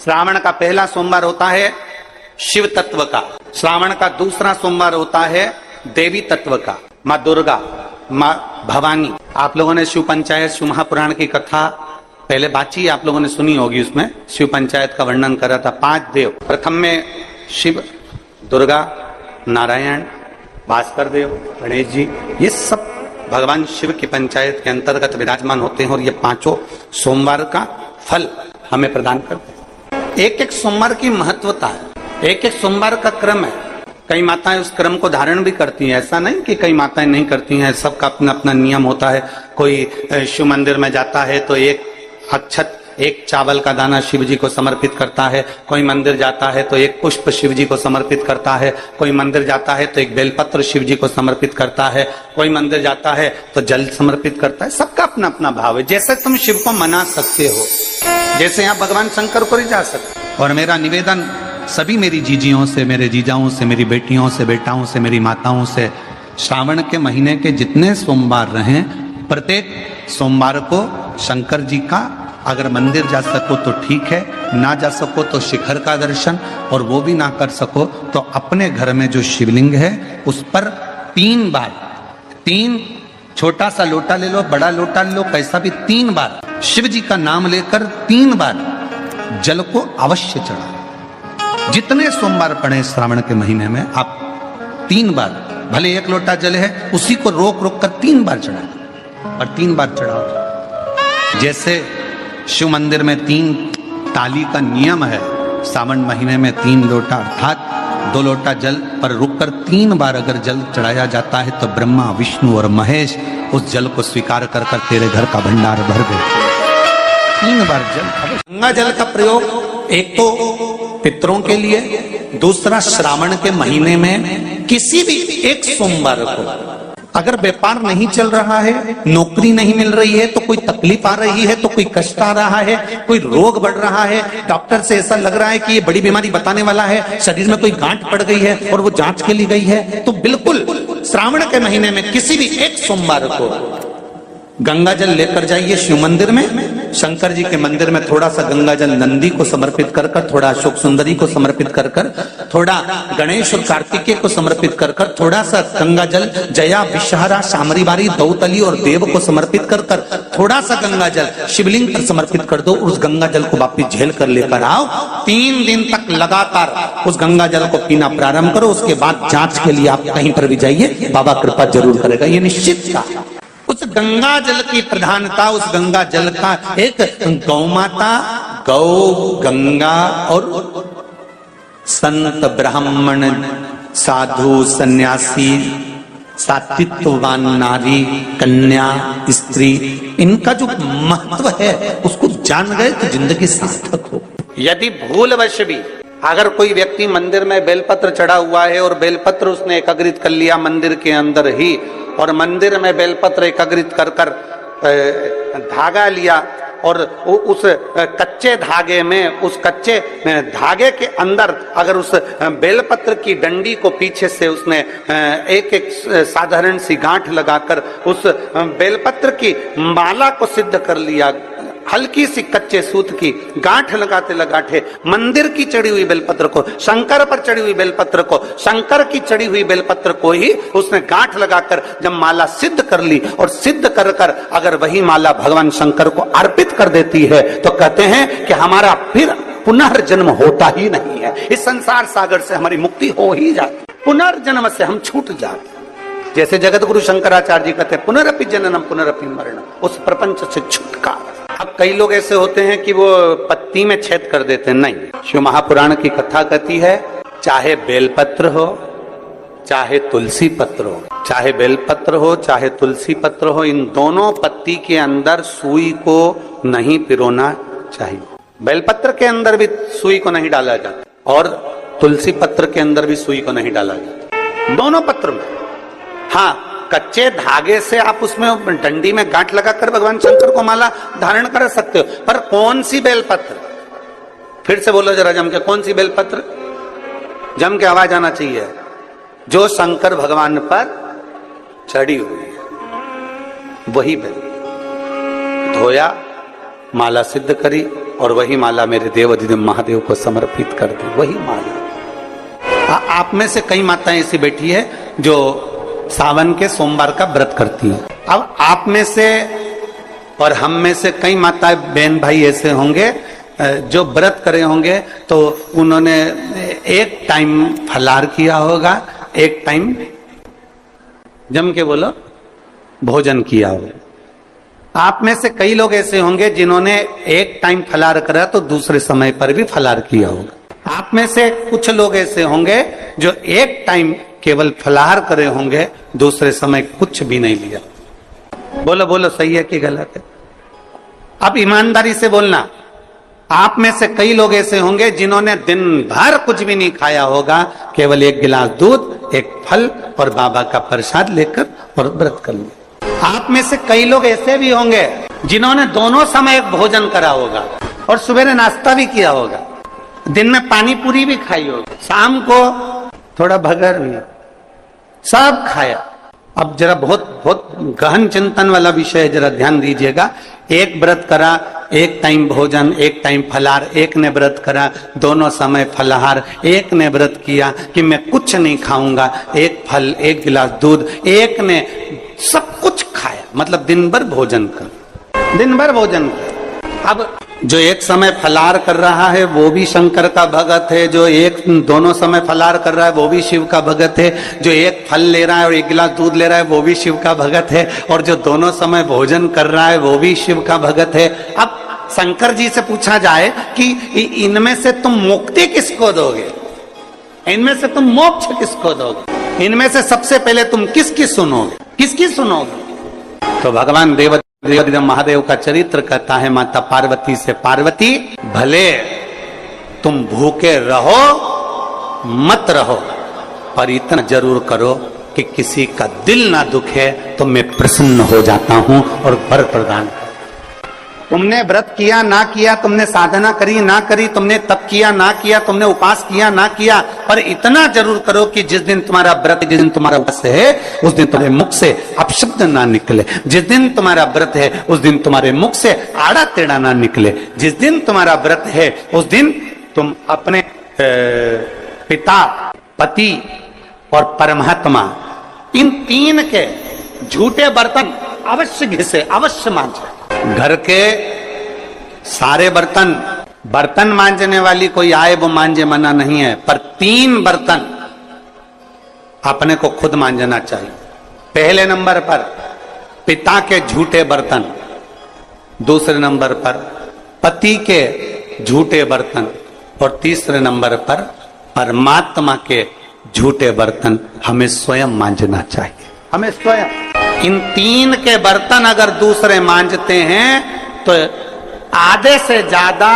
श्रावण का पहला सोमवार होता है शिव तत्व का, श्रावण का दूसरा सोमवार होता है देवी तत्व का, माँ दुर्गा, माँ भवानी। आप लोगों ने शिव पंचायत, शिव महापुराण की कथा पहले बातचीत आप लोगों ने सुनी होगी, उसमें शिव पंचायत का वर्णन करा था। 5 देव, प्रथम में शिव, दुर्गा, नारायण, भास्कर देव, गणेश जी, ये सब भगवान शिव की पंचायत के अंतर्गत विराजमान होते हैं और ये 5 सोमवार का फल हमें प्रदान करते हैं। एक एक सोमवार की महत्वता है, एक एक सोमवार का क्रम है। कई माताएं उस क्रम को धारण भी करती हैं, ऐसा नहीं कि कई माताएं नहीं करती हैं, सबका अपना अपना नियम होता है। कोई शिव मंदिर में जाता है तो एक अक्षत, एक चावल का दाना शिव जी को समर्पित करता है, कोई मंदिर जाता है तो एक पुष्प शिव जी को समर्पित करता है, कोई मंदिर जाता है तो एक बेलपत्र शिव जी को समर्पित करता है, कोई मंदिर जाता है तो जल समर्पित करता है। सबका अपना अपना भाव है। जैसे तुम शिव को मना सकते हो, जैसे यहाँ भगवान शंकर को रिझा सकते। और मेरा निवेदन सभी मेरी जीजियों से, मेरे जीजाओं से, मेरी बेटियों से, बेटाओं से, मेरी माताओं से, श्रावण के महीने के जितने सोमवार रहें, प्रत्येक सोमवार को शंकर जी का अगर मंदिर जा सको तो ठीक है, ना जा सको तो शिखर का दर्शन, और वो भी ना कर सको तो अपने घर में जो शिवलिंग है उस पर 3 बार, 3 छोटा सा लोटा ले लो, बड़ा लोटा ले लो, कैसा भी, 3 बार शिव जी का नाम लेकर 3 बार जल को अवश्य चढ़ाओ। जितने सोमवार पड़े श्रावण के महीने में आप 3 बार, भले 1 लोटा जल है उसी को रोक रोक कर 3 बार चढ़ाओ और 3 बार चढ़ाओ। जैसे शिव मंदिर में 3 ताली का नियम है, सावन महीने में 3 लोटा अर्थात 2 लोटा जल पर रुककर 3 बार अगर जल चढ़ाया जाता है तो ब्रह्मा, विष्णु और महेश उस जल को स्वीकार कर कर तेरे घर का भंडार भर देते। 3 बार जल। गंगा जल का प्रयोग एक तो पितरों के लिए, दूसरा श्रावण के महीने में किसी भी एक सोमवार को अगर व्यापार नहीं चल रहा है, नौकरी नहीं मिल रही है, तो कोई तकलीफ आ रही है, तो कोई कष्ट आ रहा है, कोई रोग बढ़ रहा है, डॉक्टर से ऐसा लग रहा है कि ये बड़ी बीमारी बताने वाला है, शरीर में कोई गांठ पड़ गई है और वो जांच के लिए गई है, तो बिल्कुल श्रावण के महीने में किसी भी एक सोमवार को गंगा जल लेकर जाइए शिव मंदिर में। शंकर जी के मंदिर में थोड़ा सा गंगा जल नंदी को समर्पित कर कर, थोड़ा अशोक सुंदरी को समर्पित कर कर, थोड़ा गणेश और कार्तिकेय को समर्पित कर कर, थोड़ा सा गंगा जल जया, विषहारा, शामरीबारी, दौतली और देव को समर्पित कर कर, थोड़ा सा गंगा जल शिवलिंग पर समर्पित कर दो। उस गंगा जल को वापिस झेल कर लेकर आओ। 3 दिन तक लगातार उस गंगा जल को पीना प्रारंभ करो। उसके बाद जांच के लिए आप कहीं पर भी जाइए, बाबा कृपा जरूर करेगा, ये निश्चित था। उस गंगा जल की प्रधानता, उस गंगा जल का एक गौ माता, गौ, गंगा और संत, ब्राह्मण, साधु, सन्यासी, सात्वित्ववान नारी, कन्या, स्त्री, इनका जो महत्व है उसको जान गए तो जिंदगी सार्थक हो। यदि भूलवश भी अगर कोई व्यक्ति मंदिर में बेलपत्र चढ़ा हुआ है और बेलपत्र उसने एकत्रित कर लिया मंदिर के अंदर ही, और मंदिर में बेलपत्र एकत्रित कर कर धागा लिया और उस कच्चे धागे में, उस कच्चे धागे के अंदर अगर उस बेलपत्र की डंडी को पीछे से उसने एक एक साधारण सी गांठ लगाकर उस बेलपत्र की माला को सिद्ध कर लिया, हल्की सी कच्चे सूत की गांठ लगाते लगाते मंदिर की चढ़ी हुई बेलपत्र को, शंकर पर चढ़ी हुई बेलपत्र को, शंकर की चढ़ी हुई बेलपत्र को ही उसने गांठ लगाकर जब माला सिद्ध कर ली और सिद्ध कर कर अगर वही माला भगवान शंकर को अर्पित कर देती है तो कहते हैं कि हमारा फिर पुनर्जन्म होता ही नहीं है। इस संसार सागर से हमारी मुक्ति हो ही जाती, पुनर्जन्म से हम छूट जाते। जैसे जगत गुरु शंकराचार्य जी कहते हैं पुनरपि जननम पुनरपि मरणम, उस प्रपंच से छुटकारा। अब कई लोग ऐसे होते हैं कि वो पत्ती में छेद कर देते हैं। नहीं, शिव महापुराण की कथा कहती है चाहे बेलपत्र हो, चाहे तुलसी पत्र हो, चाहे बेलपत्र हो, चाहे तुलसी पत्र हो, इन दोनों पत्ती के अंदर सुई को नहीं पिरोना चाहिए। बेलपत्र के अंदर भी सुई को नहीं डाला जाता और तुलसी पत्र के अंदर भी सुई को नहीं डाला जाता, दोनों पत्र में। हाँ, कच्चे धागे से आप उसमें डंडी में गांठ लगाकर भगवान शंकर को माला धारण कर सकते हो, पर कौन सी बेलपत्र? फिर से बोलो जरा जम के, कौन सी बेलपत्र? जम के आवाज आना चाहिए। जो शंकर भगवान पर चढ़ी हुई है वही बेल। धोया, माला सिद्ध करी और वही माला मेरे देवाधिदेव महादेव को समर्पित कर दी। वही माला आप में से कई माताएं ऐसी बैठी है जो सावन के सोमवार का व्रत करती हैं। अब आप में से और हम में से कई माताएं बहन भाई ऐसे होंगे जो व्रत करे होंगे तो उन्होंने एक टाइम फलाहार किया होगा, एक टाइम जम के बोलो भोजन किया होगा। आप में से कई लोग ऐसे होंगे जिन्होंने एक टाइम फलाहार करा तो दूसरे समय पर भी फलाहार किया होगा। आप में से कुछ लोग ऐसे होंगे जो एक टाइम केवल फलाहार करे होंगे, दूसरे समय कुछ भी नहीं लिया। बोलो बोलो सही है कि गलत है? अब ईमानदारी से बोलना। आप में से कई लोग ऐसे होंगे जिन्होंने दिन भर कुछ भी नहीं खाया होगा, केवल एक गिलास दूध, एक फल और बाबा का प्रसाद लेकर और व्रत कर लिया। आप में से कई लोग ऐसे भी होंगे जिन्होंने दोनों समय भोजन करा होगा और सवेरे नाश्ता भी किया होगा, दिन में पानी पूरी भी खाई होगी, शाम को थोड़ा भगर भी, सब खाया। अब जरा बहुत गहन चिंतन वाला विषय है, जरा ध्यान दीजिएगा। एक व्रत करा, एक टाइम भोजन, एक टाइम फलाहार, एक ने व्रत करा दोनों समय फलाहार, एक ने व्रत किया कि मैं कुछ नहीं खाऊंगा, एक फल, एक गिलास दूध, एक ने सब कुछ खाया, मतलब दिन भर भोजन कर, दिन भर भोजन कर। अब जो एक समय फलाहार कर रहा है वो भी शंकर का भगत है, जो एक दोनों समय फलाहार कर रहा है वो भी शिव का भगत है, जो एक फल ले रहा है और एक गिलास दूध ले रहा है वो भी शिव का भगत है, और जो दोनों समय भोजन कर रहा है वो भी शिव का भगत है। अब शंकर जी से पूछा जाए कि इनमें से तुम मुक्ति किसको दोगे, इनमें से तुम मोक्ष किसको दोगे, इनमें से सबसे पहले तुम किसकी सुनोगे, किसकी सुनोगे? तो भगवान देवाधिदेव महादेव का चरित्र कहता है, माता पार्वती से, पार्वती भले तुम भूखे रहो मत रहो, पर इतना जरूर करो कि किसी का दिल ना दुखे तो मैं प्रसन्न हो जाता हूं और वर प्रदान कर। तुमने व्रत किया ना किया, तुमने साधना करी ना करी, तुमने तप किया ना किया, तुमने उपास किया ना किया, पर इतना जरूर करो कि जिस दिन तुम्हारा व्रत, जिस दिन तुम्हारा व्रत है उस दिन तुम्हारे मुख से अपशब्द ना निकले, जिस दिन तुम्हारा व्रत है उस दिन तुम्हारे मुख से आड़ा टेढ़ा ना निकले, जिस दिन तुम्हारा व्रत है उस दिन तुम अपने पिता, पति और परमात्मा, इन तीन के झूठे बर्तन अवश्य घिसे, अवश्य मांझे। घर के सारे बर्तन मांजने वाली कोई आए वो मांजे, मना नहीं है, पर 3 बर्तन अपने को खुद मांजना चाहिए। पहले नंबर पर पिता के झूठे बर्तन, दूसरे नंबर पर पति के झूठे बर्तन और तीसरे नंबर पर परमात्मा के झूठे बर्तन हमें स्वयं मांजना चाहिए, हमें स्वयं। इन 3 के बर्तन अगर दूसरे मांजते हैं तो आधे से ज्यादा